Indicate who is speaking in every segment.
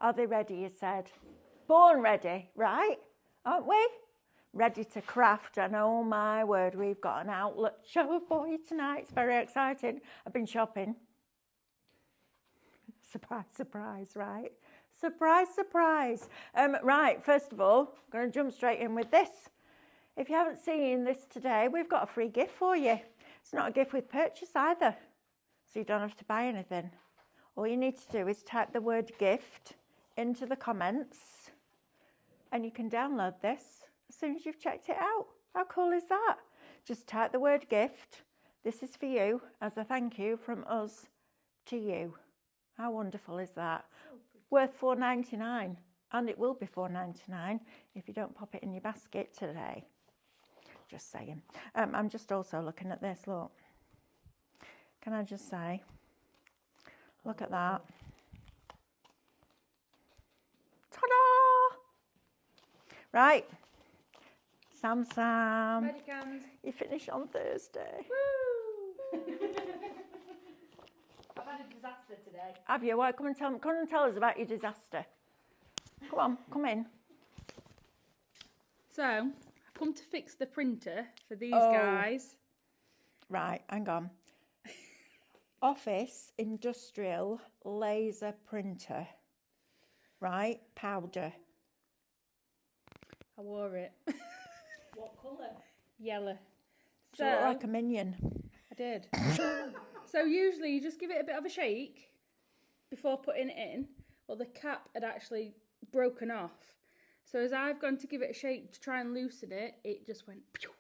Speaker 1: Are they ready, you said? Born ready, right? Aren't we? Ready to craft, and oh my word, we've got an outlet show for you tonight. It's very exciting. I've been shopping. Surprise, surprise, right? Surprise, surprise. Right, first of all, I'm going to jump straight in with this. If you haven't seen this today, we've got a free gift for you. It's not a gift with purchase either, so you don't have to buy anything. All you need to do is type the word gift into the comments, and you can download this as soon as you've checked it out. How cool is that? Just type the word gift. This is for you as a thank you from us to you. How wonderful is that? Worth $4.99, and it will be $4.99 if you don't pop it in your basket today. Just saying. I'm just also looking at this, look. Can I just say, look at that. Ta-da! Right. Sam. You finish on Thursday.
Speaker 2: Woo! I've had a disaster today.
Speaker 1: Have you? Well, come and tell us about your disaster. Come on, come in.
Speaker 2: So, I've come to fix the printer for these guys.
Speaker 1: Right, hang on. Office Industrial Laser Printer. Right, powder.
Speaker 2: I wore it.
Speaker 3: What colour?
Speaker 2: Yellow.
Speaker 1: So you look like a minion.
Speaker 2: I did. So usually you just give it a bit of a shake before putting it in. Well, the cap had actually broken off. So as I've gone to give it a shake to try and loosen it, it just went... Pew.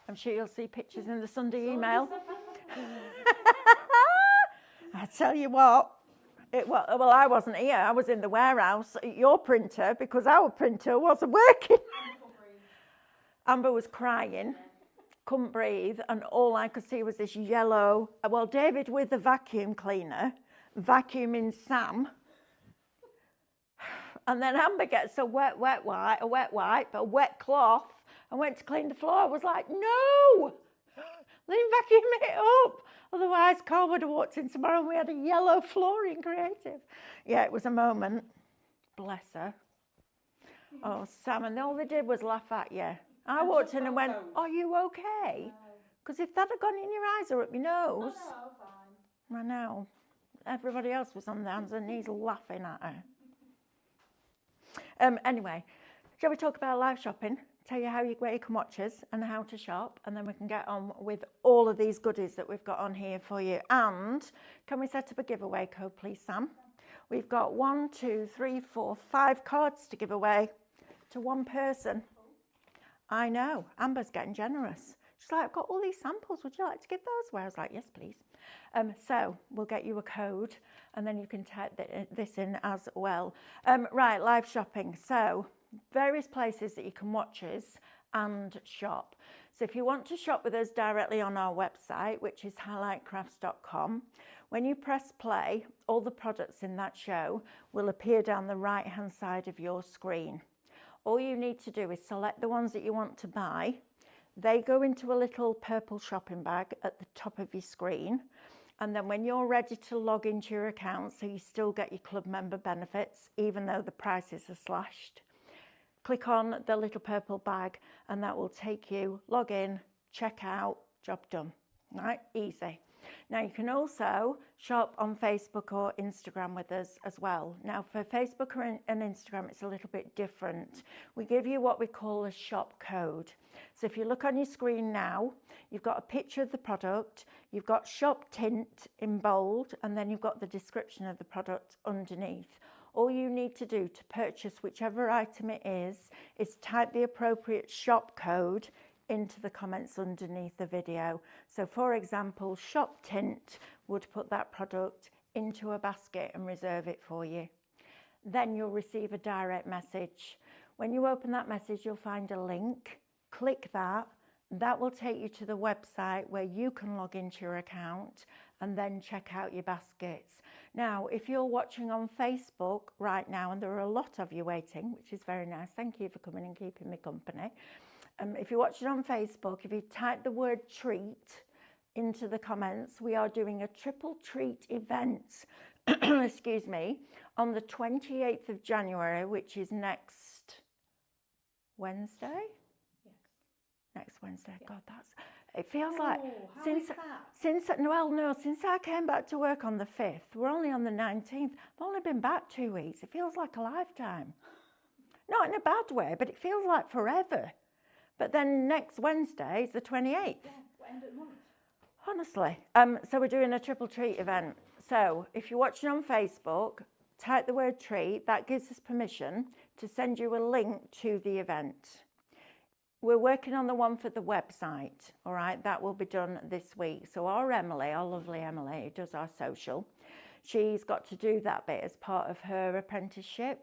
Speaker 1: I'm sure you'll see pictures in the Sunday email. I tell you what, well, I wasn't here. I was in the warehouse at your printer because our printer wasn't working. Amber was crying, couldn't breathe, and all I could see was this yellow. Well, David with the vacuum cleaner, vacuuming Sam. And then Amber gets a wet cloth and went to clean the floor. I was like, no, let him vacuum it up. Otherwise, Carl would have walked in tomorrow and we had a yellow flooring creative. Yeah, it was a moment. Bless her. Oh, Sam, and all they did was laugh at you. I walked in and went, are you okay? Because if that had gone in your eyes or up your nose.
Speaker 3: Oh, fine.
Speaker 1: I know. Everybody else was on their hands and knees laughing at her. Anyway, shall we talk about live shopping? Tell you where you can watch us and how to shop, and then we can get on with all of these goodies that we've got on here for you. And can we set up a giveaway code, please, Sam? We've got 1, 2, 3, 4, 5 cards to give away to one person. I know, Amber's getting generous. She's like, I've got all these samples. Would you like to give those away? I was like, yes, please. So we'll get you a code, and then you can type this in as well. Right, live shopping. So various places that you can watch us and shop. So if you want to shop with us directly on our website, which is highlightcrafts.com, when you press play, all the products in that show will appear down the right-hand side of your screen. All you need to do is select the ones that you want to buy. They go into a little purple shopping bag at the top of your screen. And then when you're ready to log into your account, so you still get your club member benefits, even though the prices are slashed, click on the little purple bag and that will take you, log in, check out, job done. Right, easy. Now you can also shop on Facebook or Instagram with us as well. Now for Facebook and Instagram, it's a little bit different. We give you what we call a shop code. So if you look on your screen now, you've got a picture of the product, you've got shop tint in bold, and then you've got the description of the product underneath. All you need to do to purchase whichever item it is type the appropriate shop code into the comments underneath the video. So for example, shop tint would put that product into a basket and reserve it for you. Then you'll receive a direct message. When you open that message, you'll find a link. Click that. That will take you to the website where you can log into your account and then check out your baskets. Now, if you're watching on Facebook right now, and there are a lot of you waiting, which is very nice, thank you for coming and keeping me company. If you're watching on Facebook, if you type the word treat into the comments. We are doing a triple treat event, excuse me, on the 28th of January, which is next Wednesday.
Speaker 3: Yes.
Speaker 1: Next Wednesday.
Speaker 3: Yeah.
Speaker 1: God, it feels like
Speaker 3: How
Speaker 1: since
Speaker 3: is that?
Speaker 1: since I came back to work on the 5th, we're only on the 19th. I've only been back 2 weeks. It feels like a lifetime. Not in a bad way, but it feels like forever. But then next Wednesday is the 28th.
Speaker 3: Yeah, what end of the month?
Speaker 1: Honestly. So we're doing a triple treat event. So if you're watching on Facebook, type the word treat. That gives us permission to send you a link to the event. We're working on the one for the website, all right? That will be done this week. So our Emily, our lovely Emily, who does our social, she's got to do that bit as part of her apprenticeship.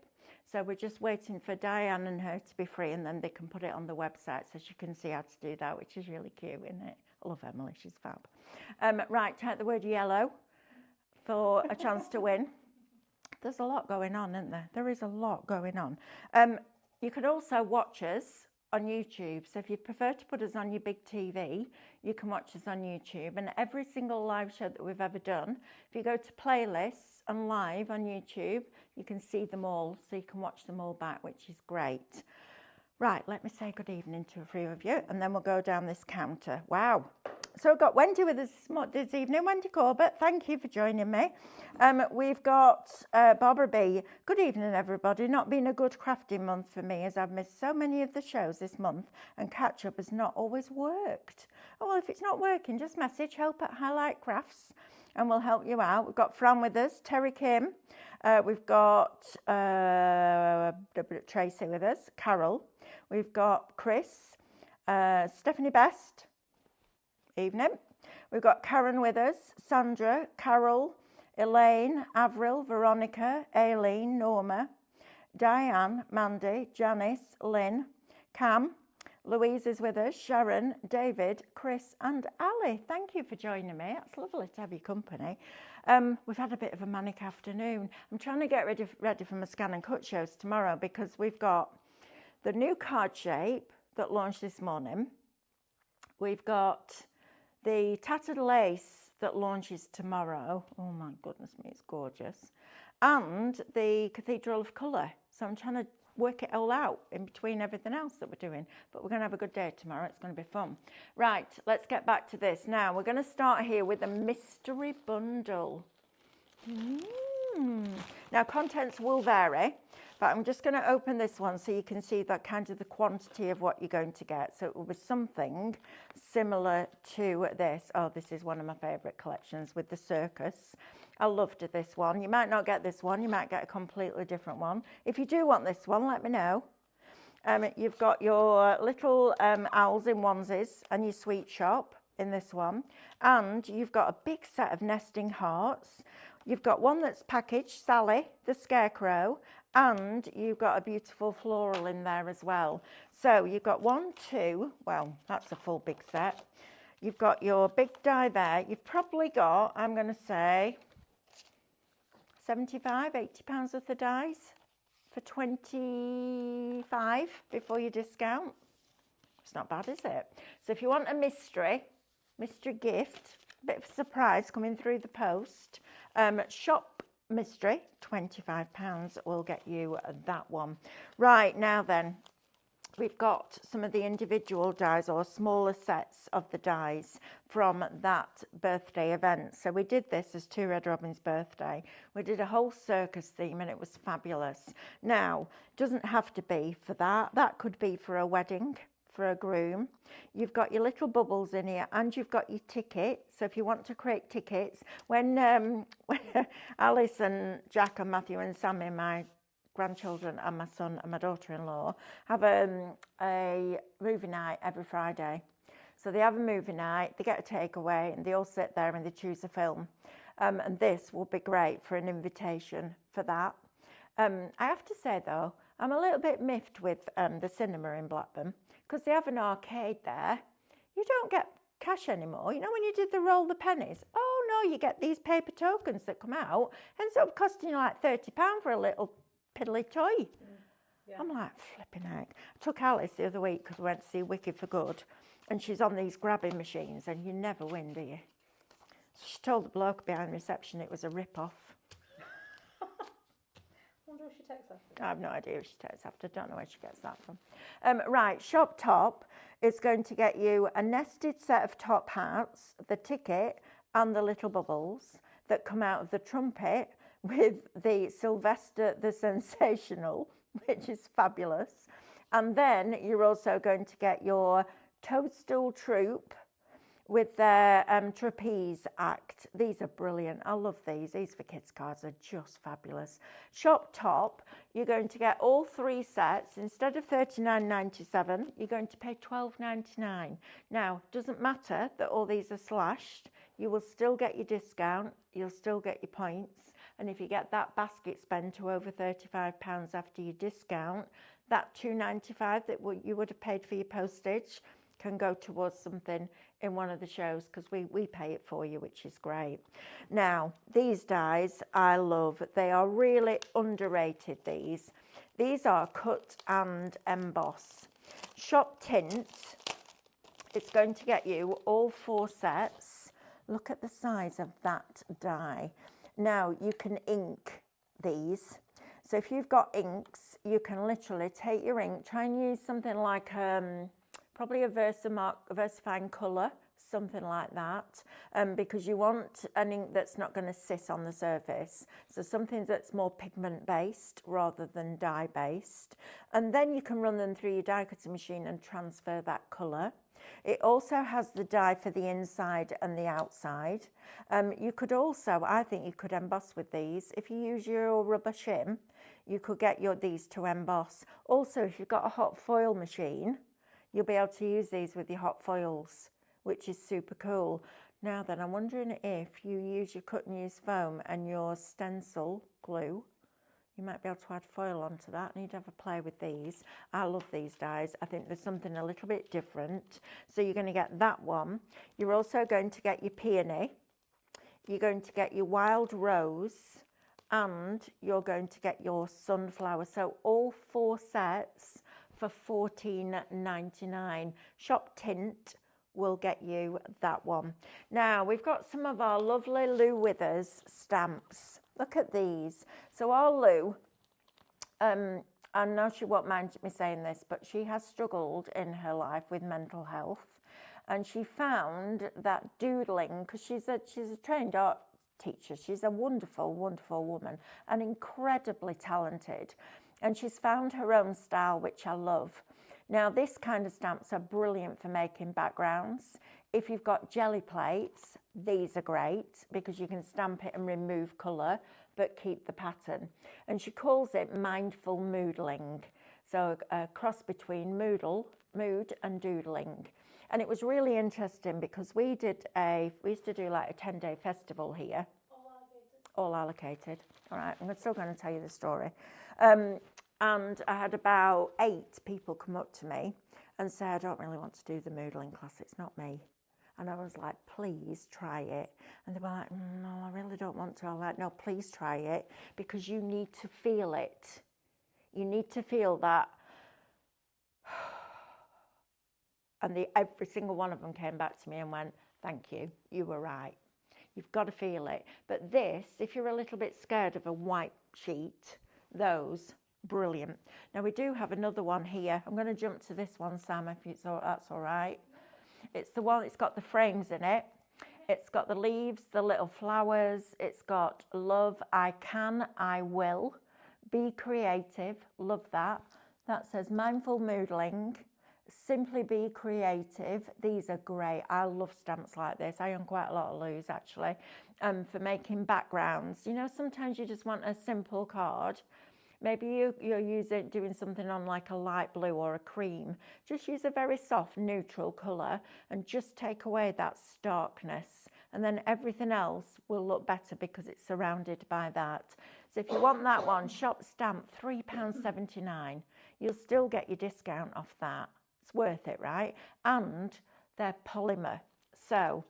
Speaker 1: So we're just waiting for Diane and her to be free, and then they can put it on the website so she can see how to do that, which is really cute, isn't it? I love Emily, she's fab. Right, type the word yellow for a chance to win. There's a lot going on, isn't there? There is a lot going on. You can also watch us on YouTube. So if you prefer to put us on your big TV, you can watch us on YouTube. And every single live show that we've ever done, if you go to playlists and live on YouTube, you can see them all. So you can watch them all back, which is great. Right, let me say good evening to a few of you, and then we'll go down this counter. Wow. So we've got Wendy with us this evening. Wendy Corbett, thank you for joining me. We've got Barbara B. Good evening, everybody. Not been a good crafting month for me, as I've missed so many of the shows this month, and catch-up has not always worked. Oh, well, if it's not working, just message help@Highlight Crafts, and we'll help you out. We've got Fran with us, Terry Kim. We've got Tracy with us, Carol. We've got Chris, Stephanie Best. Evening. We've got Karen with us, Sandra, Carol, Elaine, Avril, Veronica, Aileen, Norma, Diane, Mandy, Janice, Lynn, Cam, Louise is with us, Sharon, David, Chris and Ali. Thank you for joining me. It's lovely to have your company. We've had a bit of a manic afternoon. I'm trying to get ready for my scan and cut shows tomorrow, because we've got the new card shape that launched this morning. We've got the tattered lace that launches tomorrow. Oh my goodness me, it's gorgeous. And the Cathedral of Colour. So I'm trying to work it all out in between everything else that we're doing. But we're going to have a good day tomorrow. It's going to be fun. Right, let's get back to this. Now, we're going to start here with a mystery bundle. Now, contents will vary, but I'm just going to open this one so you can see that kind of the quantity of what you're going to get. So it will be something similar to this. Oh, this is one of my favourite collections with the circus. I loved this one. You might not get this one. You might get a completely different one. If you do want this one, let me know. You've got your little owls in onesies and your sweet shop in this one. And you've got a big set of nesting hearts. You've got one that's packaged, Sally, the scarecrow, and you've got a beautiful floral in there as well. So you've got 1, 2, well, that's a full big set. You've got your big die there. You've probably got, I'm going to say, 75, 80 pounds worth of dies for 25 before you discount. It's not bad, is it? So if you want a mystery gift, a bit of a surprise coming through the post, shop mystery, £25 will get you that one. Right, now then, we've got some of the individual dies or smaller sets of the dies from that birthday event. So we did this as Two Red Robin's birthday. We did a whole circus theme and it was fabulous. Now, it doesn't have to be for that. That could be for a wedding, for a groom. You've got your little bubbles in here and you've got your tickets. So if you want to create tickets, when Alice and Jack and Matthew and Sammy, my grandchildren and my son and my daughter-in-law, have a movie night every Friday. So they have a movie night, they get a takeaway and they all sit there and they choose a film. And this will be great for an invitation for that. I have to say though, I'm a little bit miffed with the cinema in Blackburn, because they have an arcade there. You don't get cash anymore. You know when you did the roll the pennies? Oh no, you get these paper tokens that come out. Ends up costing you like £30 for a little piddly toy.
Speaker 3: Yeah.
Speaker 1: I'm like, flipping heck. I took Alice the other week because we went to see Wicked for Good, and she's on these grabbing machines, and you never win, do you? She told the bloke behind reception it was a rip-off.
Speaker 3: I wonder if she takes after.
Speaker 1: I have no idea if she takes after. Don't know where she gets that from. Right, Shop Top is going to get you a nested set of top hats, the ticket, and the little bubbles that come out of the trumpet with the Sylvester the Sensational, which is fabulous. And then you're also going to get your Toadstool Troupe with their trapeze act. These are brilliant. I love these. These for kids' cards are just fabulous. Shop Top, you're going to get all 3 sets. Instead of $39.97, you're going to pay $12.99. Now, doesn't matter that all these are slashed. You will still get your discount. You'll still get your points. And if you get that basket spend to over £35 after your discount, that $2.95 that you would have paid for your postage can go towards something in one of the shows, because we pay it for you, which is great. Now, these dies I love. They are really underrated, these. These are cut and emboss. Shop Tint, it's going to get you all 4 sets. Look at the size of that die. Now, you can ink these. So if you've got inks, you can literally take your ink, try and use something like probably a VersaFine colour, something like that, because you want an ink that's not going to sit on the surface. So something that's more pigment based rather than dye based. And then you can run them through your die cutting machine and transfer that colour. It also has the die for the inside and the outside. You could also, I think you could emboss with these. If you use your rubber shim, you could get these to emboss. Also, if you've got a hot foil machine, you'll be able to use these with your hot foils, which is super cool. Now then, I'm wondering if you use your cut and use foam and your stencil glue, you might be able to add foil onto that, and you'd have a play with these. I love these dies. I think there's something a little bit different. So you're going to get that one. You're also going to get your peony. You're going to get your wild rose, and you're going to get your sunflower. So all 4 sets for $14.99. Shop Tint will get you that one. Now, we've got some of our lovely Lou Withers stamps. Look at these. So our Lou, I know she won't mind me saying this, but she has struggled in her life with mental health. And she found that doodling, because she's a trained art teacher. She's a wonderful, wonderful woman and incredibly talented. And she's found her own style, which I love. Now, this kind of stamps are brilliant for making backgrounds. If you've got jelly plates, these are great because you can stamp it and remove colour, but keep the pattern. And she calls it mindful moodling. So a cross between mood and doodling. And it was really interesting because we used to do like a 10-day festival here. All allocated. All right, I'm still going to tell you the story. And I had about 8 people come up to me and say, I don't really want to do the moodling class, it's not me. And I was like, please try it. And they were like, no, I really don't want to. I'm like, no, please try it because you need to feel it. You need to feel that. And every single one of them came back to me and went, thank you, you were right. You've got to feel it. But this, if you're a little bit scared of a white sheet, those, brilliant. Now we do have another one here. I'm going to jump to this one, Sam, if that's all right. It's the one, it's got the frames in it. It's got the leaves, the little flowers. It's got love, I can, I will. Be creative, love that. That says mindful moodling. Simply be creative. These are great. I love stamps like this. I own quite a lot of Lou's actually, for making backgrounds. You know, sometimes you just want a simple card. Maybe you're doing something on like a light blue or a cream. Just use a very soft neutral colour and just take away that starkness. And then everything else will look better because it's surrounded by that. So if you want that one, shop stamp £3.79. You'll still get your discount off that. It's worth it, right? And they're polymer. So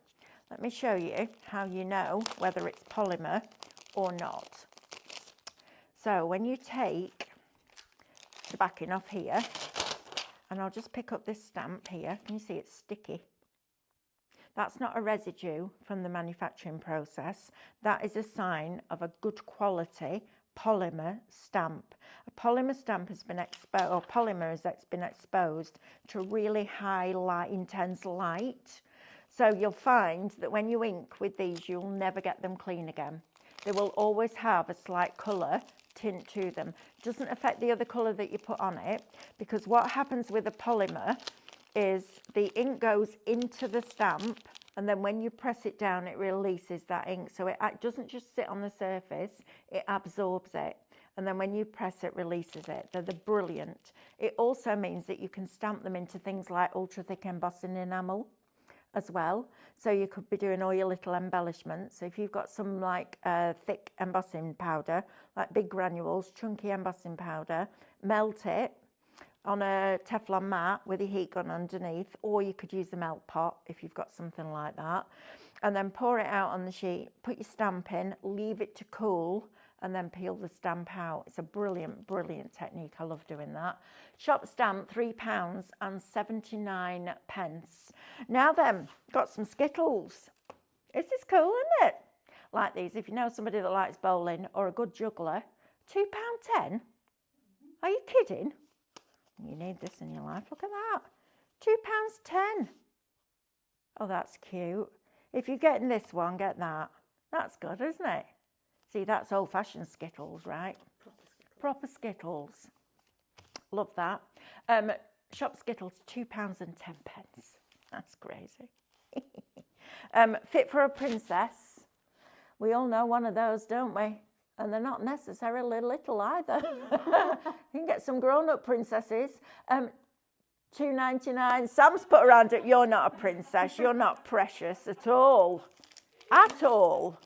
Speaker 1: let me show you how you know whether it's polymer or not. So when you take the backing off here, and I'll just pick up this stamp here, can you see it's sticky? That's not a residue from the manufacturing process. That is a sign of a good quality polymer stamp. A polymer stamp has been exposed, or polymer has been exposed to really high light, intense light. So you'll find that when you ink with these, you'll never get them clean again. They will always have a slight colour tint to them. It doesn't affect the other colour that you put on it, because what happens with a polymer is the ink goes into the stamp, and then when you press it down, it releases that ink. So it doesn't just sit on the surface, it absorbs it. And then when you press it, releases it. They're brilliant. It also means that you can stamp them into things like ultra thick embossing enamel as well. So you could be doing all your little embellishments. So if you've got some like thick embossing powder, like big granules, chunky embossing powder, melt it on a Teflon mat with a heat gun underneath, or you could use a melt pot if you've got something like that, and then pour it out on the sheet, put your stamp in, leave it to cool, and then peel the stamp out. It's a brilliant, brilliant technique. I love doing that. Shop stamp, £3.79. Now then, got some Skittles. This is cool, isn't it? Like these, if you know somebody that likes bowling or a good juggler, £2.10. Are you kidding? You need this in your life. Look at that. £2.10. Oh, that's cute. If you're getting this one, get that. That's good, isn't it? See, that's old-fashioned Skittles, right? Proper Skittles. Love that. Shop Skittles, £2.10. That's crazy. Fit for a Princess. We all know one of those, don't we? And they're not necessarily little either. You can get some grown-up princesses. £2.99. Sam's put around it. You're not a princess. You're not precious at all. At all.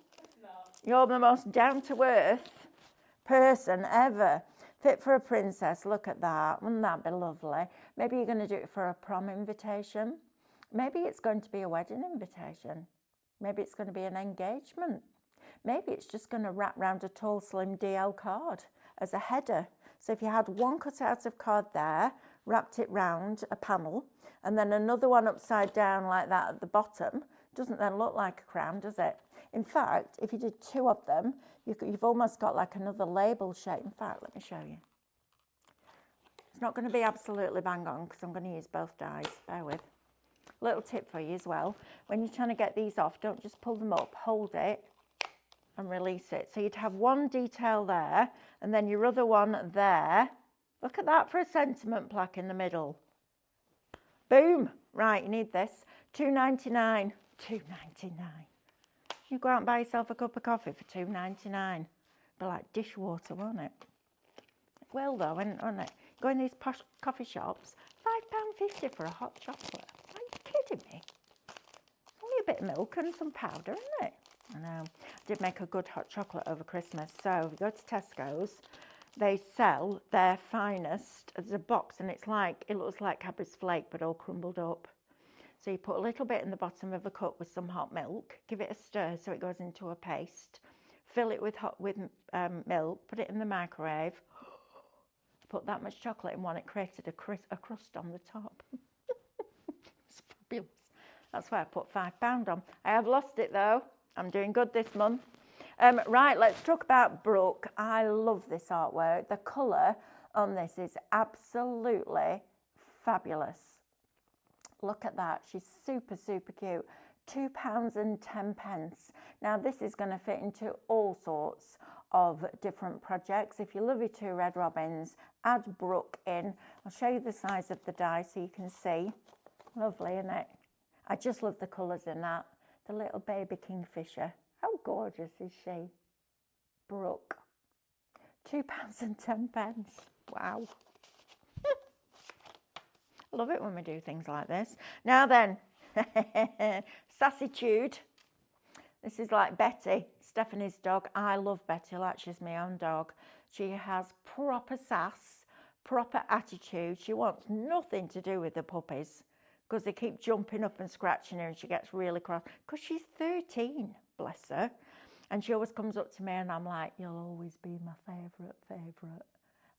Speaker 1: You're the most down-to-earth person ever. Fit for a Princess. Look at that. Wouldn't that be lovely? Maybe you're going to do it for a prom invitation. Maybe it's going to be a wedding invitation. Maybe it's going to be an engagement. Maybe it's just going to wrap round a tall, slim DL card as a header. So if you had one cut out of card there, wrapped it round a panel, and then another one upside down like that at the bottom, doesn't then look like a crown, does it? In fact, if you did two of them, you've almost got like another label shape. In fact, let me show you. It's not going to be absolutely bang on because I'm going to use both dies. Bear with. Little tip for you as well. When you're trying to get these off, don't just pull them up. Hold it and release it. So you'd have one detail there and then your other one there. Look at that for a sentiment plaque in the middle. Boom. Right, you need this. £2.99. £2.99. You go out and buy yourself a cup of coffee for £2.99. Be like dishwater, won't it? It will though, won't it? Go in these posh coffee shops, £5.50 for a hot chocolate. Are you kidding me? Only a bit of milk and some powder, isn't it? I know. I did make a good hot chocolate over Christmas. So if you go to Tesco's, they sell their finest. There's a box and it looks like Cadbury's Flake but all crumbled up. So you put a little bit in the bottom of a cup with some hot milk, give it a stir so it goes into a paste, fill it with milk, put it in the microwave, put that much chocolate in one, it created a crust on the top. It's fabulous. That's why I put £5 on. I have lost it though. I'm doing good this month. Right, let's talk about Brooke. I love this artwork. The colour on this is absolutely fabulous. Look at that. She's super, super cute. £2.10. Now, this is going to fit into all sorts of different projects. If you love your 2 red robins, add Brooke in. I'll show you the size of the die so you can see. Lovely, isn't it? I just love the colours in that. The little baby kingfisher. How gorgeous is she? Brooke. £2.10. Wow. I love it when we do things like this. Now then, Sassytude. This is like Betty, Stephanie's dog. I love Betty like she's my own dog. She has proper sass, proper attitude. She wants nothing to do with the puppies because they keep jumping up and scratching her and she gets really cross because she's 13, bless her. And she always comes up to me and I'm like, you'll always be my favourite.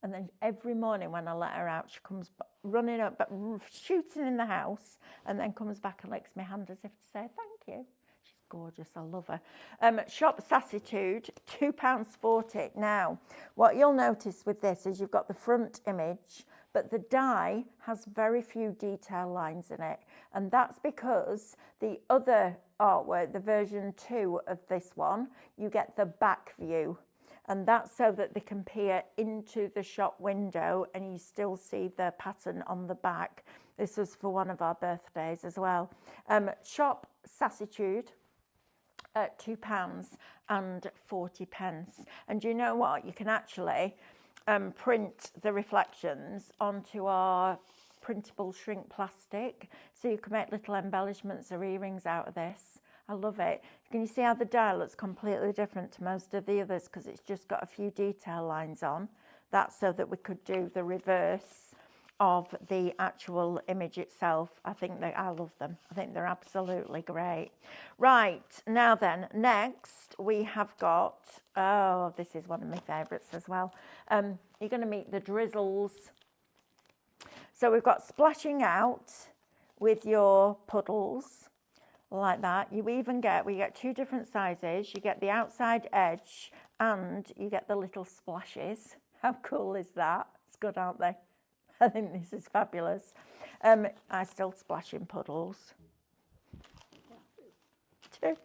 Speaker 1: And then every morning when I let her out, she comes running up, but shooting in the house, and then comes back and licks my hand as if to say thank you. She's gorgeous. I love her. Shop Sassitude, £2.40. Now, what you'll notice with this is you've got the front image, but the die has very few detail lines in it. And that's because the other artwork, the version 2 of this one, you get the back view. And that's so that they can peer into the shop window and you still see the pattern on the back. This was for one of our birthdays as well. Shop Sassitude at £2.40. And do you know what? You can actually print the reflections onto our printable shrink plastic. So you can make little embellishments or earrings out of this. I love it. Can you see how the die looks completely different to most of the others because it's just got a few detail lines on? That's so that we could do the reverse of the actual image itself. I love them. I think they're absolutely great. Right, now then, next we have got, oh, this is one of my favourites as well. You're going to meet the drizzles. So we've got splashing out with your puddles. Like that. We get 2 different sizes. You get the outside edge and you get the little splashes. How cool is that? It's good, aren't they? I think this is fabulous. I still splash in puddles. Too.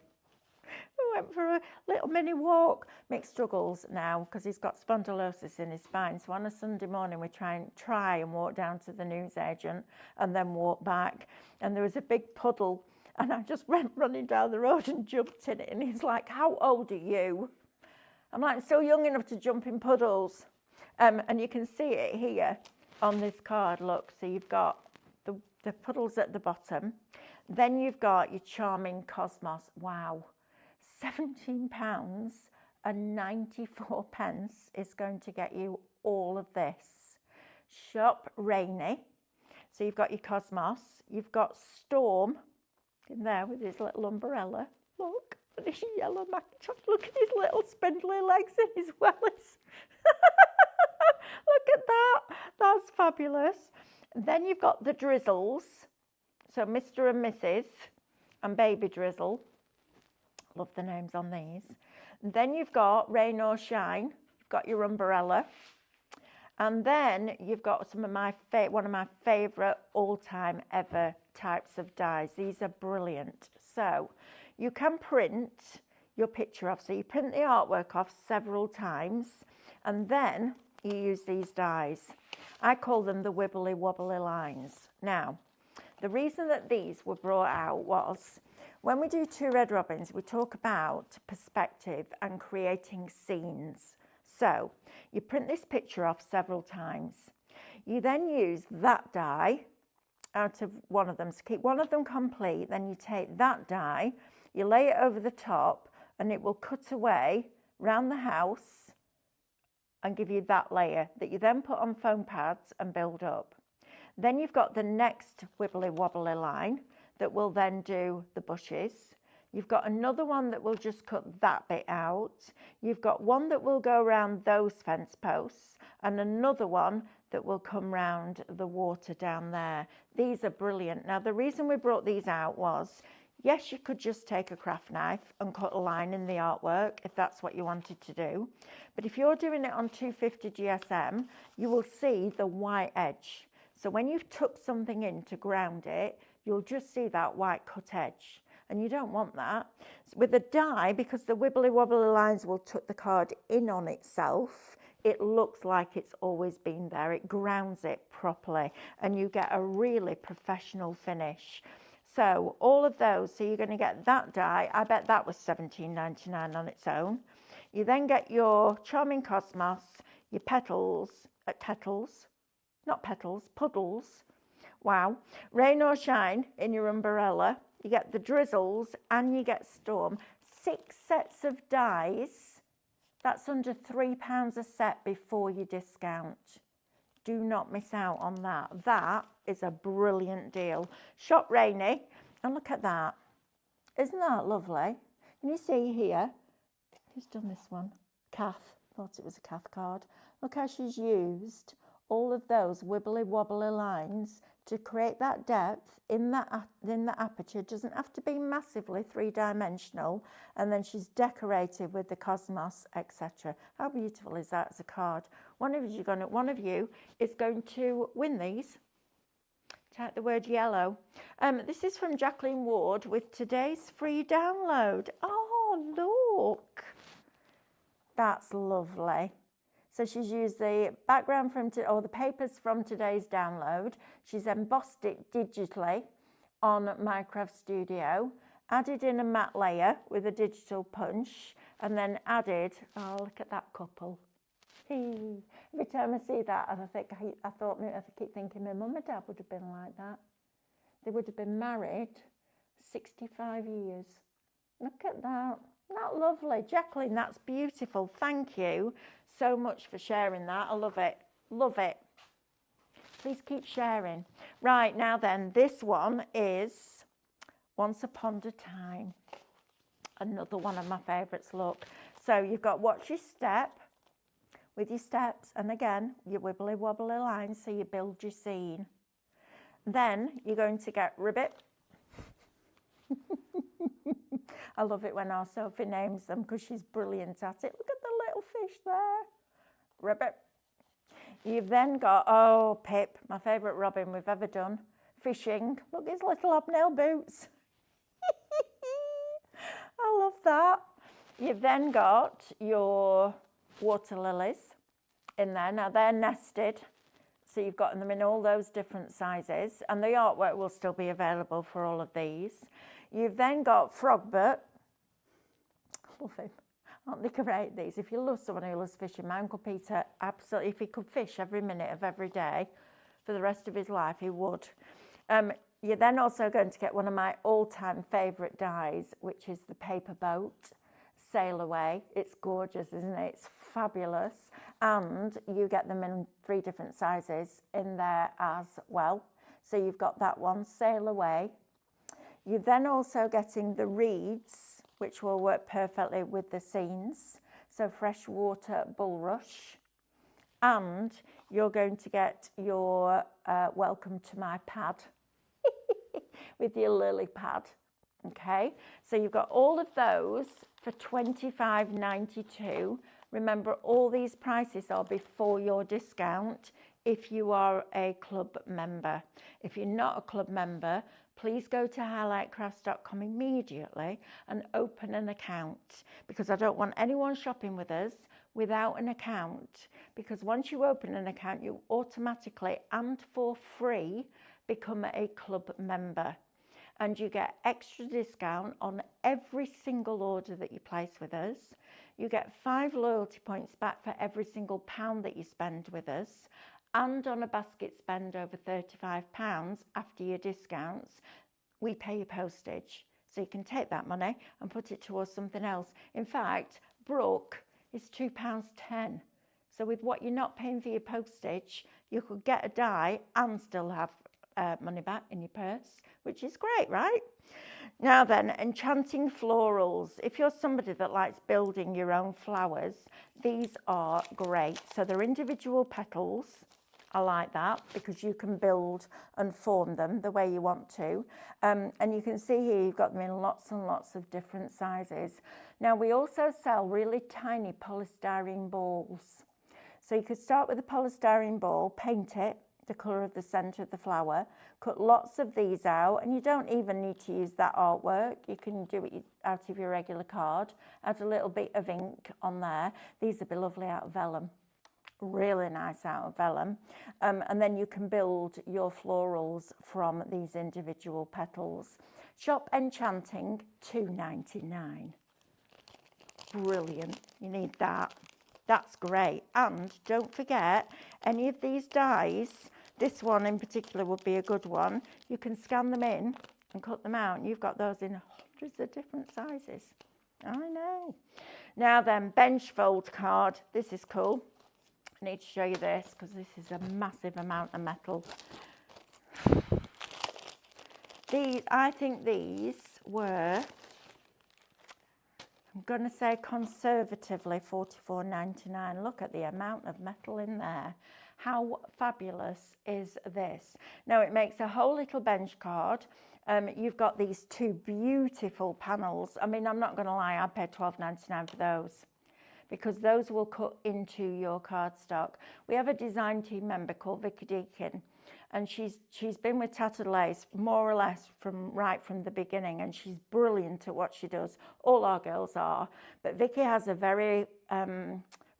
Speaker 1: We went for a little mini walk. Mick struggles now because he's got spondylosis in his spine. So on a Sunday morning, we try and walk down to the newsagent and then walk back. And there was a big puddle. And I just went running down the road and jumped in it. And he's like, how old are you? I'm like, I'm still young enough to jump in puddles. And you can see it here on this card. Look, so you've got the puddles at the bottom. Then you've got your charming cosmos. Wow. £17.94 is going to get you all of this. Shop Rainy. So you've got your cosmos. You've got Storm in there with his little umbrella. Look, and his yellow mac. Look at his little spindly legs and his wellies. Look at that. That's fabulous. Then you've got the drizzles. So Mr. and Mrs. and Baby Drizzle. Love the names on these. And then you've got Rain or Shine. You've got your umbrella. And then you've got one of my favourite all-time ever types of dies. These are brilliant. So you can print your picture off. So you print the artwork off several times and then you use these dies. I call them the wibbly wobbly lines. Now, the reason that these were brought out was when we do 2 Red Robins, we talk about perspective and creating scenes. So you print this picture off several times. You then use that die out of one of them. So keep one of them complete. Then you take that die, you lay it over the top, and it will cut away round the house and give you that layer that you then put on foam pads and build up. Then you've got the next wibbly wobbly line that will then do the bushes. You've got another one that will just cut that bit out. You've got one that will go around those fence posts and another one that will come round the water down there. These are brilliant. Now, the reason we brought these out was, yes, you could just take a craft knife and cut a line in the artwork if that's what you wanted to do. But if you're doing it on 250 GSM, you will see the white edge. So when you've tucked something in to ground it, you'll just see that white cut edge. And you don't want that. With a die, because the wibbly wobbly lines will tuck the card in on itself, it looks like it's always been there. It grounds it properly and you get a really professional finish. So all of those, so you're going to get that die. I bet that was $17.99 on its own. You then get your Charming Cosmos, your puddles. Wow. Rain or Shine in your umbrella. You get the drizzles and you get Storm. 6 sets of dies. That's under £3 a set before you discount. Do not miss out on that. That is a brilliant deal. Shop Rainy. And look at that. Isn't that lovely? And you see here, who's done this one? Kath. Thought it was a Kath card. Look how she's used all of those wibbly wobbly lines to create that depth in the aperture. It doesn't have to be massively three-dimensional, and then she's decorated with the cosmos, etc. How beautiful is that as a card? One of you is going to win these. Type the word yellow. This is from Jacqueline Ward with today's free download. Oh, look. That's lovely. So she's used the background or the papers from today's download. She's embossed it digitally on Minecraft Studio, added in a matte layer with a digital punch, and then added, oh, look at that couple. Every time I see that, I keep thinking my mum and dad would have been like that. They would have been married 65 years. Look at that. Isn't that lovely? Jacqueline, that's beautiful. Thank you so much for sharing that. I love it. Love it. Please keep sharing. Right, now then, this one is Once Upon a Time. Another one of my favourites, look. So you've got Watch Your Step with your steps, and again, your wibbly wobbly lines, so you build your scene. Then you're going to get Ribbit. I love it when our Sophie names them because she's brilliant at it. Look at the little fish there. Ribbit. You've then got, oh, Pip, my favourite robin we've ever done. Fishing. Look, his little hobnail boots. I love that. You've then got your water lilies in there. Now, they're nested. So you've got them in all those different sizes. And the artwork will still be available for all of these. You've then got Frogbert. Love him. Aren't they great, these? If you love someone who loves fishing, my Uncle Peter, absolutely, if he could fish every minute of every day for the rest of his life, he would. You're then also going to get one of my all-time favourite dies, which is the paper boat, Sail Away. It's gorgeous, isn't it? It's fabulous. And you get them in 3 different sizes in there as well. So you've got that one, Sail Away. You're then also getting the reeds, which will work perfectly with the scenes. So freshwater bulrush. And you're going to get your Welcome to My Pad with your lily pad. Okay, so you've got all of those for $25.92. Remember, all these prices are before your discount if you are a club member. If you're not a club member, please go to highlightcrafts.com immediately and open an account, because I don't want anyone shopping with us without an account, because once you open an account, you automatically and for free become a club member. And you get extra discount on every single order that you place with us. You get 5 loyalty points back for every single £1 that you spend with us. And on a basket spend over £35 after your discounts, we pay your postage. So you can take that money and put it towards something else. In fact, Brooke is £2.10. So with what you're not paying for your postage, you could get a die and still have money back in your purse, which is great, right? Now then, enchanting florals. If you're somebody that likes building your own flowers, these are great. So they're individual petals. I like that because you can build and form them the way you want to. And you can see here you've got them in lots and lots of different sizes. Now we also sell really tiny polystyrene balls. So you could start with a polystyrene ball, paint it the colour of the centre of the flower, cut lots of these out, and you don't even need to use that artwork. You can do it out of your regular card, add a little bit of ink on there. These would be lovely out of vellum, really nice out of vellum. And then you can build your florals from these individual petals. Shop Enchanting, $2.99. Brilliant, you need that. That's great. And don't forget, any of these dies, this one in particular would be a good one. You can scan them in and cut them out, and you've got those in hundreds of different sizes. I know. Now then, bench fold card. This is cool. I need to show you this because this is a massive amount of metal. I think these were, I'm going to say conservatively $44.99. Look at the amount of metal in there. How fabulous is this? Now it makes a whole little bench card. You've got these two beautiful panels. I mean, I'm not going to lie, I paid $12.99 for those, because those will cut into your cardstock. We have a design team member called Vicky Deakin, and she's been with Tattered Lace more or less right from the beginning, and she's brilliant at what she does. All our girls are, but Vicky has a very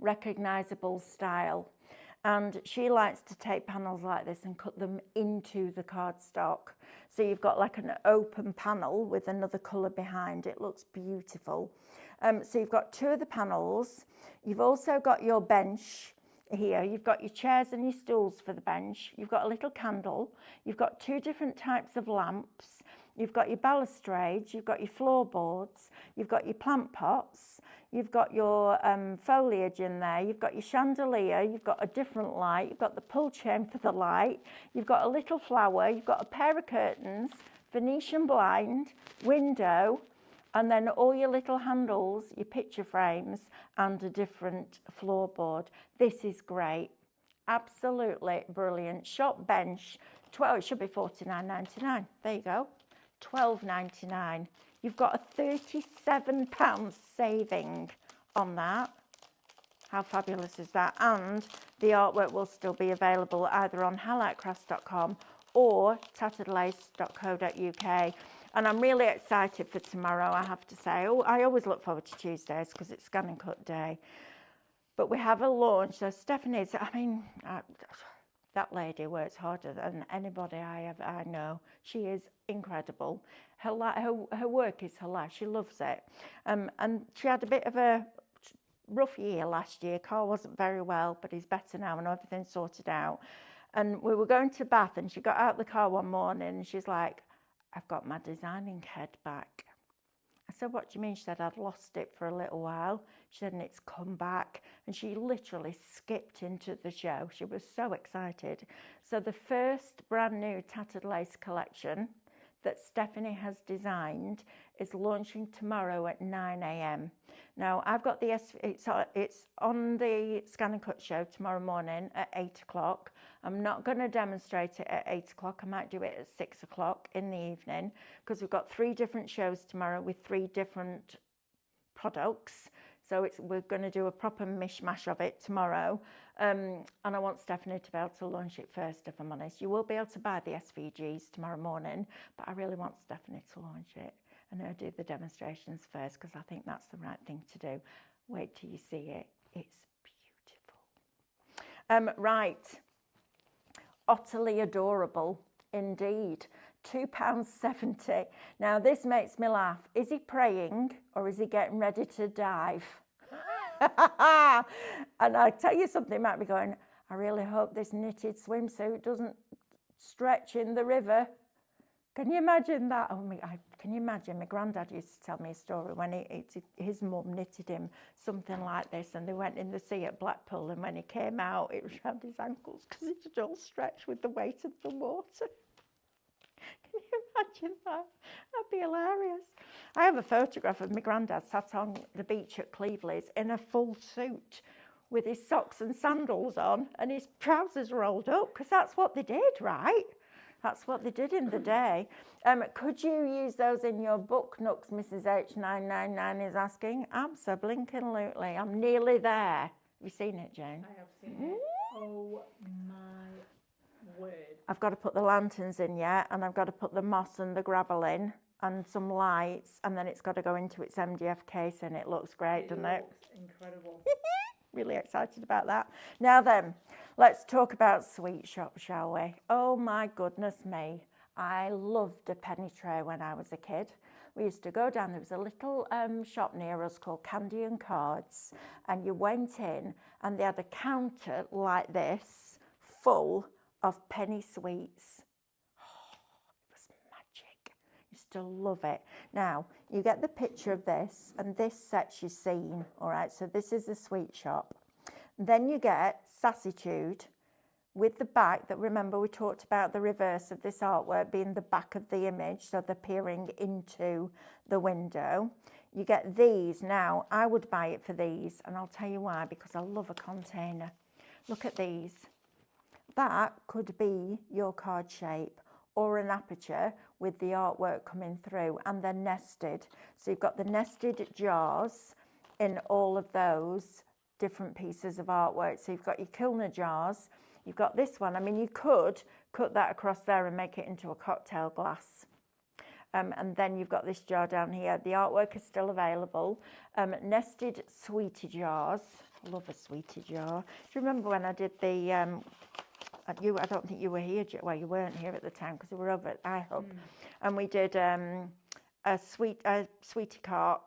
Speaker 1: recognisable style, and she likes to take panels like this and cut them into the cardstock. So you've got like an open panel with another colour behind. It looks beautiful. So you've got two of the panels. You've also got your bench here. You've got your chairs and your stools for the bench. You've got a little candle. You've got two different types of lamps. You've got your balustrades. You've got your floorboards. You've got your plant pots. You've got your foliage in there. You've got your chandelier. You've got a different light. You've got the pull chain for the light. You've got a little flower. You've got a pair of curtains, Venetian blind, window, and then all your little handles, your picture frames, and a different floorboard. This is great. Absolutely brilliant. Shop bench, it should be $49.99. There you go. $12.99. You've got a £37 saving on that. How fabulous is that? And the artwork will still be available either on highlightcrafts.com or tatteredlace.co.uk. And I'm really excited for tomorrow, I have to say. Oh, I always look forward to Tuesdays because it's Scan and Cut Day. But we have a launch. So Stephanie's, that lady works harder than anybody I know. She is incredible. Her work is her life. She loves it. And she had a bit of a rough year last year. Carl wasn't very well, but he's better now and everything's sorted out. And we were going to Bath, and she got out of the car one morning and she's like, I've got my designing head back. I said, what do you mean? She said, I'd lost it for a little while. She said, and it's come back. And she literally skipped into the show. She was so excited. So the first brand new Tattered Lace collection that Stephanie has designed is launching tomorrow at 9 a.m. Now, I've got it's on the Scan and Cut show tomorrow morning at 8 o'clock. I'm not going to demonstrate it at 8 o'clock. I might do it at 6 o'clock in the evening, because we've got 3 different shows tomorrow with 3 different products. So we're going to do a proper mishmash of it tomorrow. And I want Stephanie to be able to launch it first, if I'm honest. You will be able to buy the SVGs tomorrow morning, but I really want Stephanie to launch it and her do the demonstrations first, because I think that's the right thing to do. Wait till you see it. It's beautiful. Right. Utterly adorable indeed. £2.70. Now this makes me laugh. Is he praying or is he getting ready to dive? And I tell you something, might be going, I really hope this knitted swimsuit doesn't stretch in the river. Can you imagine that? Oh my, can you imagine? My granddad used to tell me a story when his mum knitted him something like this, and they went in the sea at Blackpool, and when he came out, it was around his ankles because it had all stretched with the weight of the water. Can you imagine that? That'd be hilarious. I have a photograph of my granddad sat on the beach at Cleveland's in a full suit with his socks and sandals on and his trousers rolled up, because that's what they did, right? That's what they did in the day. Could you use those in your book nooks, Mrs. H999 is asking? Absolutely. I'm nearly there. Have you seen it, Jane?
Speaker 2: I have seen it. Oh my word.
Speaker 1: I've got to put the lanterns in yet, and I've got to put the moss and the gravel in and some lights, and then it's got to go into its MDF case, and it looks great, doesn't it?
Speaker 2: Looks incredible.
Speaker 1: Really excited about that. Now then, let's talk about sweet shop, shall we? Oh my goodness me. I loved a penny tray when I was a kid. We used to go down, there was a little shop near us called Candy and Cards, and you went in and they had a counter like this full of penny sweets. Oh, it was magic. I used to love it. Now, you get the picture of this, and this sets your scene, all right? So this is the sweet shop. Then you get Sassitude with the back that, remember, we talked about the reverse of this artwork being the back of the image, so they're peering into the window. you get these now. I would buy it for these, and I'll tell you why, because I love a container. Look at these. That could be your card shape or an aperture with the artwork coming through, and they're nested. So you've got the nested jars in all of those different pieces of artwork. So you've got your Kilner jars, you've got this one. I mean, you could cut that across there and make it into a cocktail glass. And then you've got this jar down here. The artwork is still available. Nested sweetie jars. I love a sweetie jar. Do you remember when I did the, I don't think you were here, well, you weren't here at the time because you were over at iHub. And we did a sweetie cart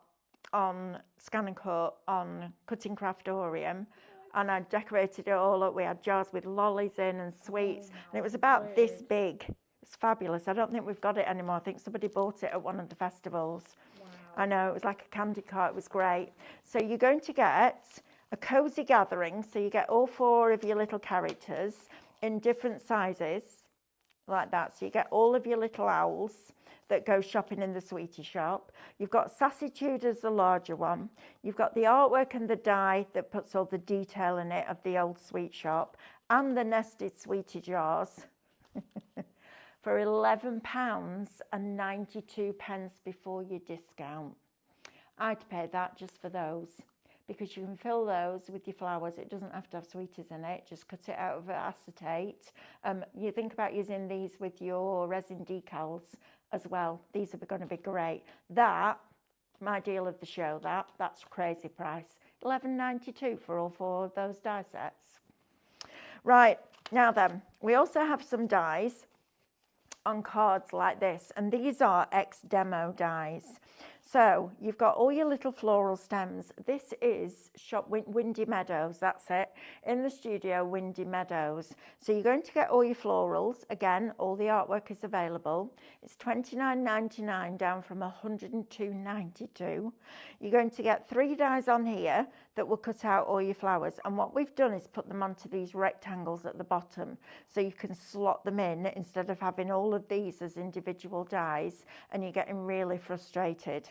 Speaker 1: on Scan and Cut on Cutting Craftorium. And I decorated it all up. We had jars with lollies in and sweets. And it was about this big. It's fabulous. I don't think we've got it anymore. I think somebody bought it at one of the festivals.
Speaker 2: Wow.
Speaker 1: I know, it was like a candy cart. It was great. So you're going to get a cozy gathering. So you get all 4 of your little characters in different sizes, like that. So you get all of your little owls that go shopping in the sweetie shop. You've got Sassy Tudor's, the larger one. You've got the artwork and the die that puts all the detail in it of the old sweet shop, and the nested sweetie jars. For £11.92 before your discount. I'd pay that just for those, because you can fill those with your flowers. It doesn't have to have sweeties in it. Just cut it out of acetate. You think about using these with your resin decals as well. These are going to be great. That, my deal of the show, that's crazy price. £11.92 for all 4 of those die sets. Right, now then, we also have some dies on cards like this, and these are ex-demo dies. So you've got all your little floral stems. This is shop Windy Meadows, that's it, in the studio, Windy Meadows. So you're going to get all your florals. Again, all the artwork is available. It's $29.99 down from $102.92. You're going to get 3 dies on here that will cut out all your flowers. And what we've done is put them onto these rectangles at the bottom, so you can slot them in instead of having all of these as individual dies, and you're getting really frustrated.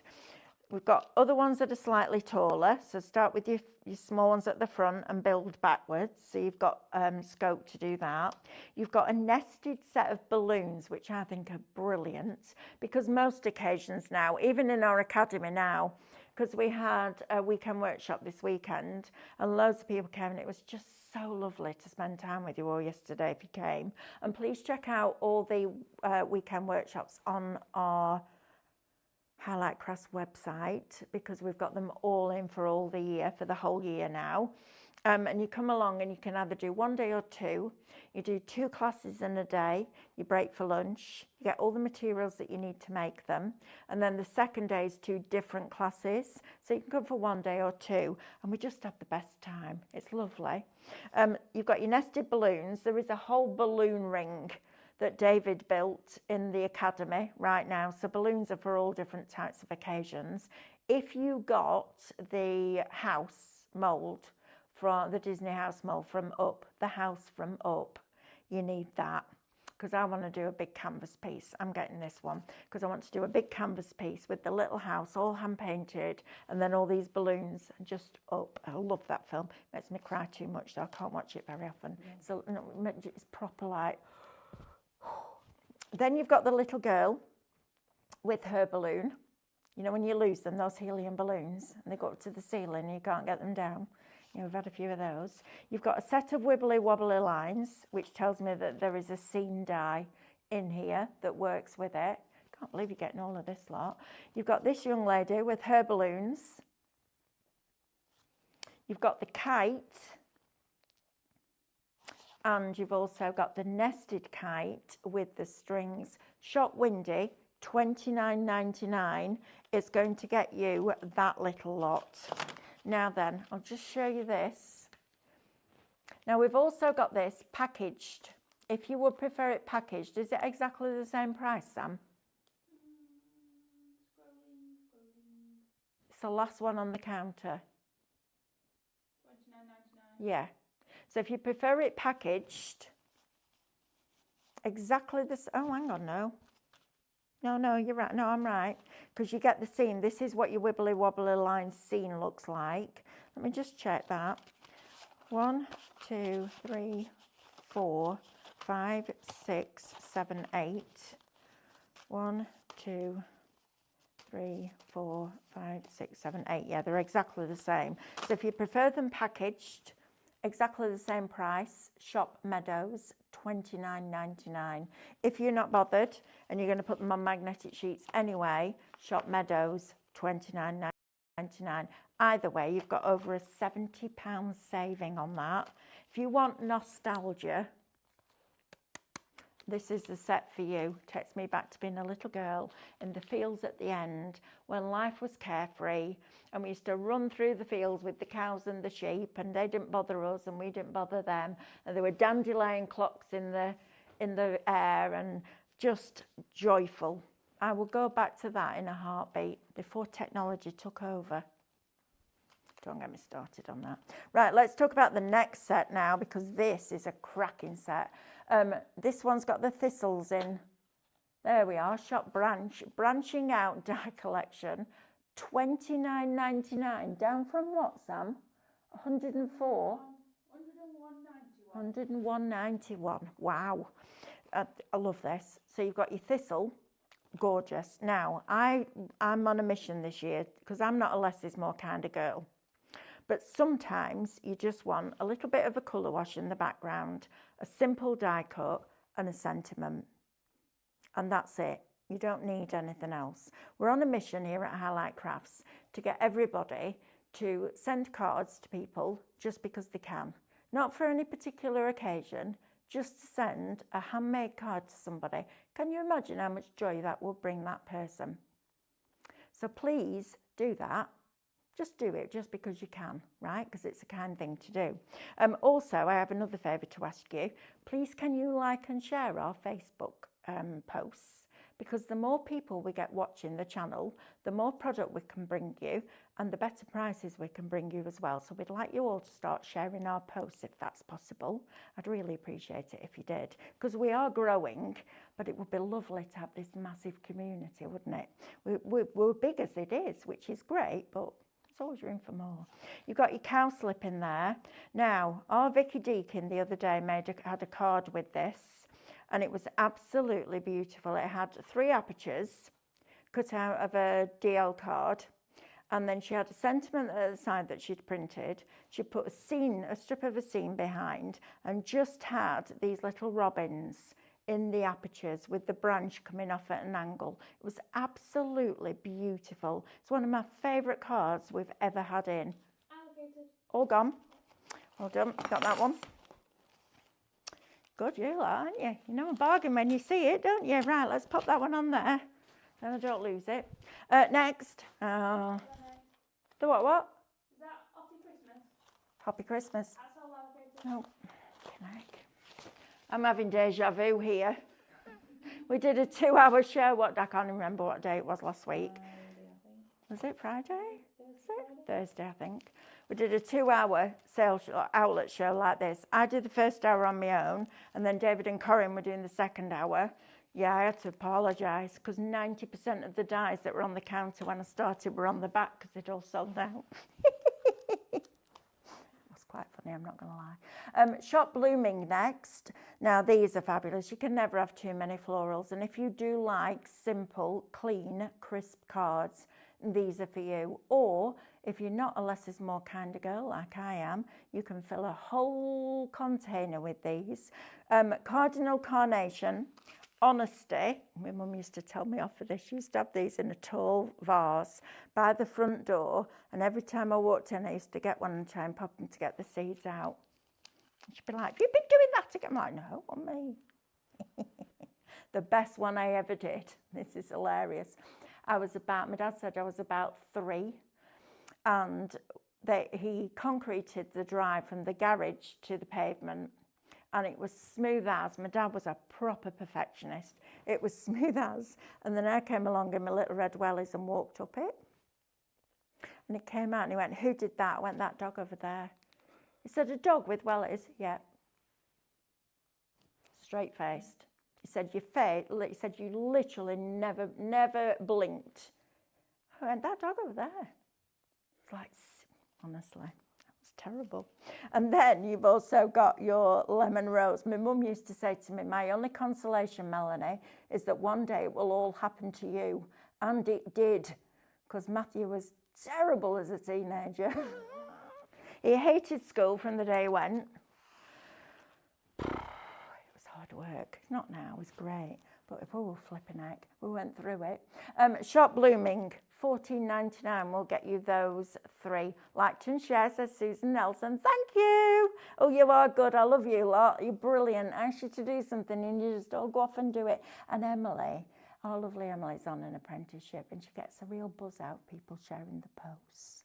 Speaker 1: We've got other ones that are slightly taller, so start with your small ones at the front and build backwards, so you've got scope to do that. You've got a nested set of balloons, which I think are brilliant, because most occasions now, even in our academy now, because we had a weekend workshop this weekend and loads of people came, and it was just so lovely to spend time with you all yesterday if you came. And please check out all the weekend workshops on our Highlight Crafts website, because we've got them all in for all the year, for the whole year now. And you come along and you can either do 1 day or 2. You do 2 classes in a day, you break for lunch, you get all the materials that you need to make them, and then the second day is 2 different classes, so you can come for 1 day or 2, and we just have the best time. It's lovely. You've got your nested balloons. There is a whole balloon ring that David built in the academy right now. So balloons are for all different types of occasions. If you got the house mould, from the Disney house mould from Up, the house from Up, you need that, because I want to do a big canvas piece. I'm getting this one because I want to do a big canvas piece with the little house all hand painted, and then all these balloons just up. I love that film. It makes me cry too much, so I can't watch it very often. Yeah. So it's proper like. Then you've got the little girl with her balloon. You know, when you lose them, those helium balloons, and they go up to the ceiling and you can't get them down. You know, we've had a few of those. You've got a set of wibbly wobbly lines, which tells me that there is a scene die in here that works with it. Can't believe you're getting all of this lot. You've got this young lady with her balloons. You've got the kite. And you've also got the nested kite with the strings. Shop Windy, $29.99 is going to get you that little lot. Now then, I'll just show you this. Now we've also got this packaged. If you would prefer it packaged, is it exactly the same price, Sam? It's the last one on the counter.
Speaker 2: $29.99.
Speaker 1: Yeah. So if you prefer it packaged, exactly this. Oh, hang on, no. No, you're right. No, I'm right. Because you get the scene. This is what your wibbly wobbly line scene looks like. Let me just check that. 1, 2, 3, 4, 5, 6, 7, 8. 1, 2, 3, 4, 5, 6, 7, 8. Yeah, they're exactly the same. So if you prefer them packaged, exactly the same price, shop Meadows, $29.99. If you're not bothered and you're going to put them on magnetic sheets anyway, shop Meadows, $29.99. Either way, you've got over a £70 saving on that. If you want nostalgia, this is the set for you. Takes me back to being a little girl in the fields at the end when life was carefree and we used to run through the fields with the cows and the sheep, and they didn't bother us and we didn't bother them, and there were dandelion clocks in the air and just joyful. I will go back to that in a heartbeat before technology took over. Don't get me started on that. Right, let's talk about the next set now, because this is a cracking set. This one's got the thistles in. There we are, shop branching out die collection, $29.99. Down from what, Sam? 104? 101.91. Wow. I love this. So you've got your thistle. Gorgeous. Now, I'm on a mission this year because I'm not a less is more kind of girl. But sometimes you just want a little bit of a colour wash in the background, a simple die cut and a sentiment. And that's it. You don't need anything else. We're on a mission here at Highlight Crafts to get everybody to send cards to people just because they can. Not for any particular occasion, just to send a handmade card to somebody. Can you imagine how much joy that will bring that person? So please do that. Just do it just because you can, right? Because it's a kind thing to do. Also, I have another favour to ask you. Please, can you like and share our Facebook posts? Because the more people we get watching the channel, the more product we can bring you and the better prices we can bring you as well. So we'd like you all to start sharing our posts if that's possible. I'd really appreciate it if you did, because we are growing, but it would be lovely to have this massive community, wouldn't it? We're big as it is, which is great, but there's always room for more. You've got your cowslip in there. Now, our Vicky Deakin the other day had a card with this, and it was absolutely beautiful. It had 3 apertures cut out of a DL card, and then she had a sentiment at the side that she'd printed. She put a strip of a scene behind, and just had these little robins in the apertures with the branch coming off at an angle. It was absolutely beautiful. It's one of my favourite cards we've ever had in.
Speaker 2: Allocated.
Speaker 1: All gone. Well done. Got that one. Good, you are, aren't you? You know a bargain when you see it, don't you? Right, let's pop that one on there. Then I don't lose it. Next. The what?
Speaker 2: Is that Happy Christmas?
Speaker 1: Happy Christmas.
Speaker 2: That's all allocated.
Speaker 1: Oh, I'm having deja vu here. We did a 2-hour show. I can't remember what day it was last week. Was it Friday? Thursday, I think. We did a 2-hour outlet show like this. I did the first hour on my own, and then David and Corinne were doing the second hour. Yeah, I had to apologise because 90% of the dies that were on the counter when I started were on the back because they'd all sold out. That's quite funny, I'm not going to lie. Shop Blooming next. Now, these are fabulous. You can never have too many florals. And if you do like simple, clean, crisp cards, these are for you. Or if you're not a less is more kind of girl like I am, you can fill a whole container with these. Cardinal Carnation, Honesty. My mum used to tell me off for this. She used to have these in a tall vase by the front door, and every time I walked in I used to get one and try and pop them to get the seeds out. And she'd be like, have you been doing that again? I'm like, no, on me. The best one I ever did. This is hilarious. My dad said I was about 3, and he concreted the drive from the garage to the pavement, and it was smooth as. My dad was a proper perfectionist. It was smooth as, and then I came along in my little red wellies and walked up it, and it came out and he went, who did that? I went, that dog over there. He said, a dog with wellies? Yeah. Straight-faced. He said, your face, he said, you literally never blinked. I went, that dog over there. It's like, honestly, that was terrible. And then you've also got your lemon rose. My mum used to say to me, my only consolation, Melanie, is that one day it will all happen to you. And it did, because Matthew was terrible as a teenager. He hated school from the day he went. It was hard work. It's not now, it's great. But oh, flipping heck, we went through it. Shop Blooming, $14.99 will get you those 3. Liked and share, says Susan Nelson. Thank you. Oh, you are good. I love you lot. You're brilliant. I ask you to do something and you just all go off and do it. And Emily, our lovely Emily's on an apprenticeship and she gets a real buzz out of people sharing the posts.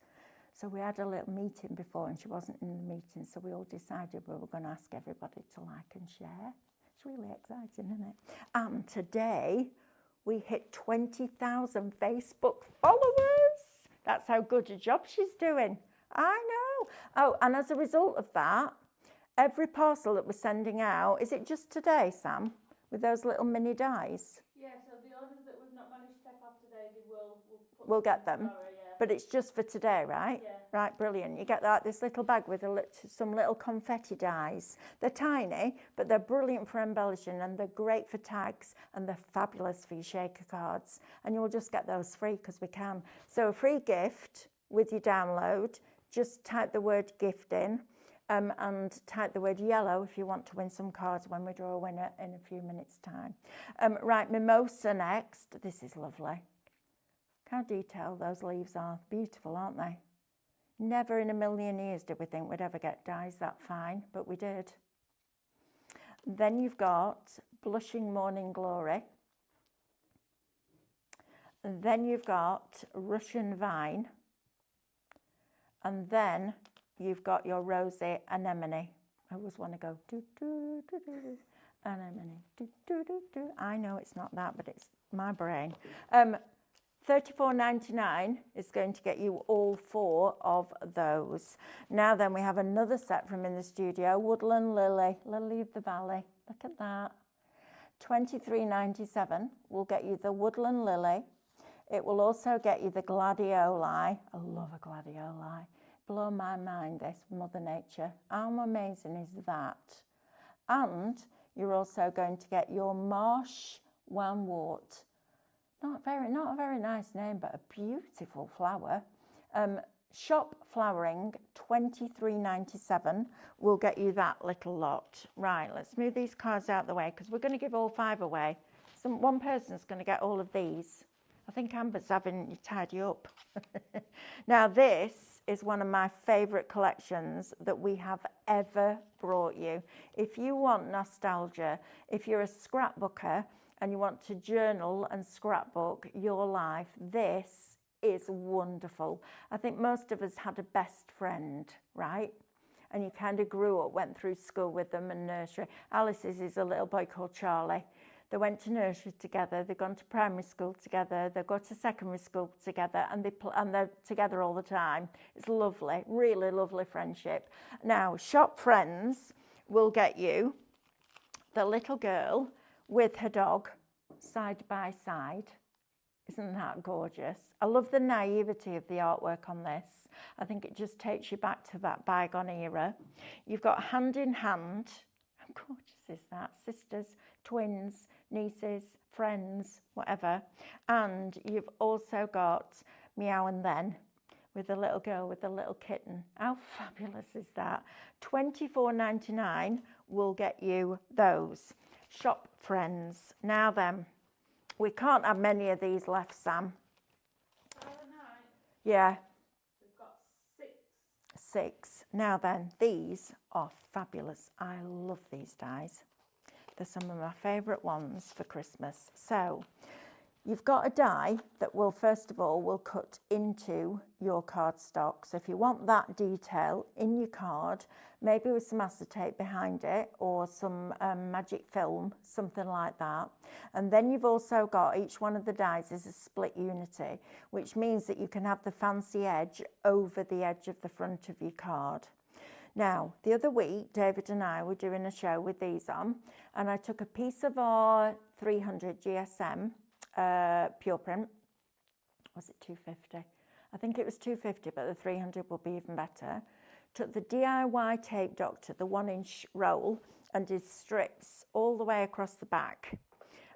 Speaker 1: So we had a little meeting before and she wasn't in the meeting, so we all decided we were going to ask everybody to like and share. It's really exciting, isn't it? And today we hit 20,000 Facebook followers. That's how good a job she's doing. I know. Oh, and as a result of that, every parcel that we're sending out, is it just today, Sam, with those little mini dies?
Speaker 2: Yeah, so the orders that we've not managed to take off today,
Speaker 1: We'll get them.
Speaker 2: Tomorrow, yeah.
Speaker 1: But it's just for today, right?
Speaker 2: Yeah.
Speaker 1: Right, brilliant. You get this little bag with some little confetti dies. They're tiny, but they're brilliant for embellishing and they're great for tags and they're fabulous for your shaker cards. And you'll just get those free because we can. So a free gift with your download, just type the word gift in and type the word yellow if you want to win some cards when we draw a winner in a few minutes' time. Right, Mimosa next. This is lovely. How detailed those leaves are. Beautiful, aren't they? Never in a million years did we think we'd ever get dies that fine, but we did. Then you've got Blushing Morning Glory. And then you've got Russian Vine. And then you've got your Rosy Anemone. I always want to go do do do do do. Anemone do do do do. I know it's not that, but it's my brain. $34.99 is going to get you all 4 of those. Now then, we have another set from in the studio, Woodland Lily, Lily of the Valley. Look at that. $23.97 will get you the Woodland Lily. It will also get you the Gladioli. I love a Gladioli. Blow my mind, this Mother Nature. How amazing is that? And you're also going to get your Marsh Wanwort. Not a very nice name, but a beautiful flower. Shop Flowering, $23.97 will get you that little lot. Right, let's move these cards out the way because we're going to give all 5 away. One person's going to get all of these. I think Amber's having you tidy up. Now this is one of my favourite collections that we have ever brought you. If you want nostalgia, if you're a scrapbooker, and you want to journal and scrapbook your life, this is wonderful. I think most of us had a best friend, right? And you kind of grew up, went through school with them and nursery. Alice's is a little boy called Charlie. They went to nursery together, they've gone to primary school together, they go to secondary school together, and they're together all the time. It's lovely, really lovely friendship. Now, Shop Friends will get you the little girl with her dog side by side. Isn't that gorgeous? I love the naivety of the artwork on this. I think it just takes you back to that bygone era. You've got Hand in Hand. How gorgeous is that? Sisters, twins, nieces, friends, whatever. And you've also got Meow and Then with the little girl with the little kitten. How fabulous is that? $24.99 will get you those. Shop Friends. Now then, we can't have many of these left, Sam. Yeah.
Speaker 2: We've got 6.
Speaker 1: 6. Now then, these are fabulous. I love these dies. They're some of my favourite ones for Christmas. So, you've got a die that will, first of all, will cut into your cardstock. So if you want that detail in your card, maybe with some acetate behind it or some magic film, something like that. And then you've also got, each one of the dies is a split unity, which means that you can have the fancy edge over the edge of the front of your card. Now, the other week, David and I were doing a show with these on, and I took a piece of our 300 GSM pure print. Was it 250? I think it was 250, but the 300 will be even better. Took the DIY Tape Doctor, the 1-inch roll, and did strips all the way across the back.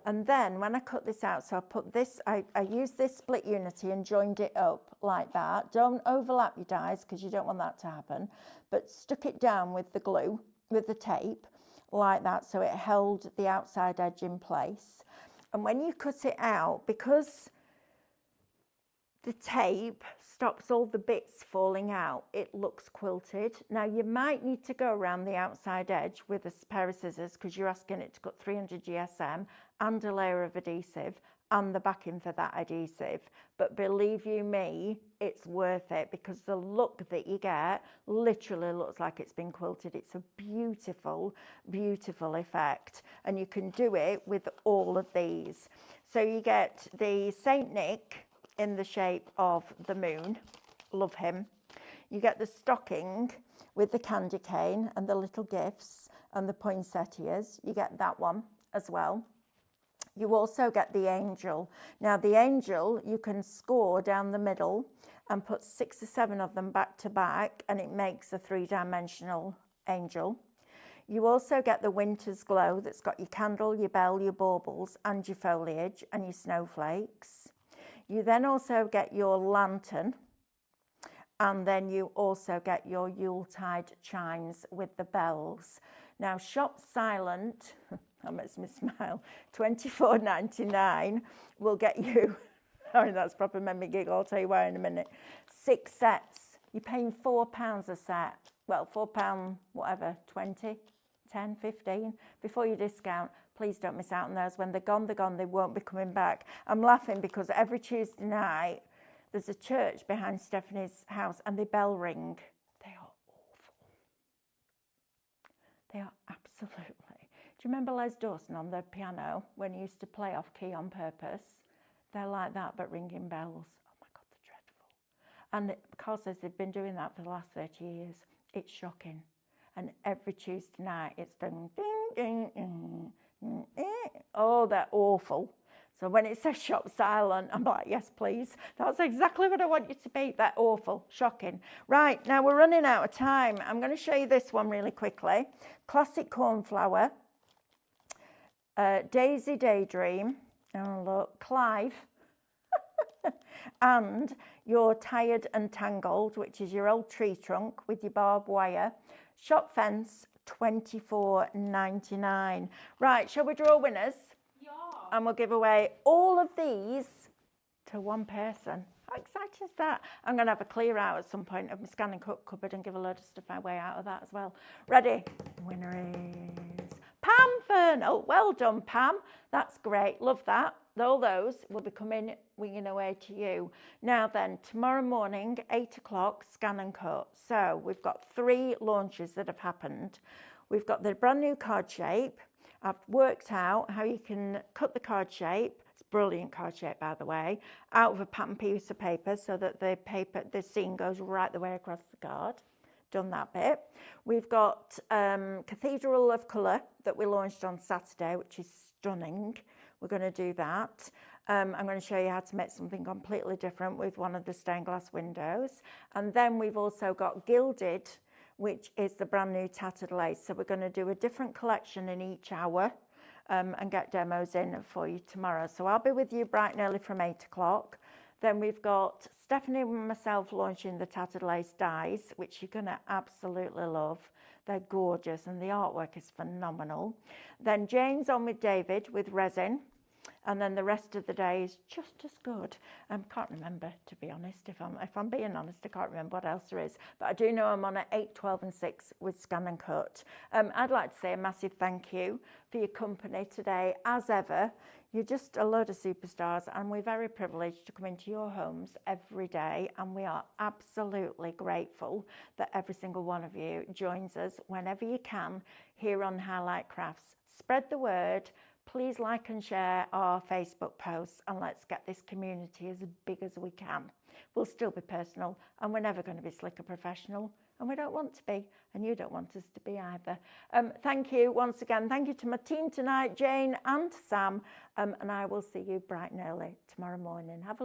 Speaker 1: And then when I cut this out, so I put this, I used this split unity and joined it up like that. Don't overlap your dies because you don't want that to happen, but stuck it down with the glue, with the tape, like that, so it held the outside edge in place. And when you cut it out, because the tape stops all the bits falling out, it looks quilted. Now you might need to go around the outside edge with a pair of scissors because you're asking it to cut 300 GSM and a layer of adhesive and the backing for that adhesive. But believe you me, it's worth it because the look that you get literally looks like it's been quilted. It's a beautiful, beautiful effect. And you can do it with all of these. So you get the Saint Nick in the shape of the moon. Love him. You get the stocking with the candy cane and the little gifts and the poinsettias. You get that one as well. You also get the angel. Now the angel you can score down the middle and put 6 or 7 of them back to back and it makes a 3-dimensional angel. You also get the winter's glow that's got your candle, your bell, your baubles and your foliage and your snowflakes. You then also get your lantern, and then you also get your Yuletide chimes with the bells. Now, shop silent, that makes me smile, $24.99 will get you, I mean, that's proper made me giggle, I'll tell you why in a minute, 6 sets. You're paying £4 a set. Well, £4, whatever, 20, 10, 15, before you discount. Please don't miss out on those. When they're gone, they won't be coming back. I'm laughing because every Tuesday night, there's a church behind Stephanie's house and they bell ring. They are awful. They are absolutely. Do you remember Les Dawson on the piano when he used to play off key on purpose? They're like that, but ringing bells. Oh my God, they're dreadful. And Carl says they've been doing that for the last 30 years. It's shocking. And every Tuesday night, it's ding, ding, ding, ding. Oh, they're awful. So when it says shop silent, I'm like, yes, please. That's exactly what I want you to be. They're awful, shocking. Right, now we're running out of time. I'm going to show you this one really quickly. Classic cornflower, Daisy Daydream, oh look, Clive, and your Tired and Tangled, which is your old tree trunk with your barbed wire. Shop fence, $24.99. Right, shall we draw winners?
Speaker 2: Yeah.
Speaker 1: And we'll give away all of these to one person. How exciting is that? I'm going to have a clear out at some point of my scan and cut cupboard and give a load of stuff my way out of that as well. Ready? Winner is Pam Fern. Oh, well done, Pam. That's great. Love that. All those will be coming, winging away to you. Now then, tomorrow morning, 8 o'clock, scan and cut. So we've got 3 launches that have happened. We've got the brand new card shape. I've worked out how you can cut the card shape. It's brilliant card shape, by the way, out of a pattern piece of paper so that the paper, the seam goes right the way across the card. Done that bit. We've got Cathedral of Colour that we launched on Saturday, which is stunning. We're going to do that. I'm going to show you how to make something completely different with one of the stained glass windows. And then we've also got Gilded, which is the brand new tattered lace. So we're going to do a different collection in each hour and get demos in for you tomorrow. So I'll be with you bright and early from 8 o'clock. Then we've got Stephanie and myself launching the tattered lace dies, which you're going to absolutely love. They're gorgeous and the artwork is phenomenal. Then Jane's on with David with resin. And then the rest of the day is just as good. Can't remember, to be honest. If I'm being honest, I can't remember what else there is. But I do know I'm on at 8, 12 and 6 with Scan and Cut. I'd like to say a massive thank you for your company today. As ever, you're just a load of superstars and we're very privileged to come into your homes every day. And we are absolutely grateful that every single one of you joins us whenever you can here on Highlight Crafts. Spread the word. Please like and share our Facebook posts and let's get this community as big as we can. We'll still be personal and we're never going to be slick or professional. and we don't want to be, and you don't want us to be either. Thank you once again. Thank you to my team tonight, Jane and Sam, and I will see you bright and early tomorrow morning. Have a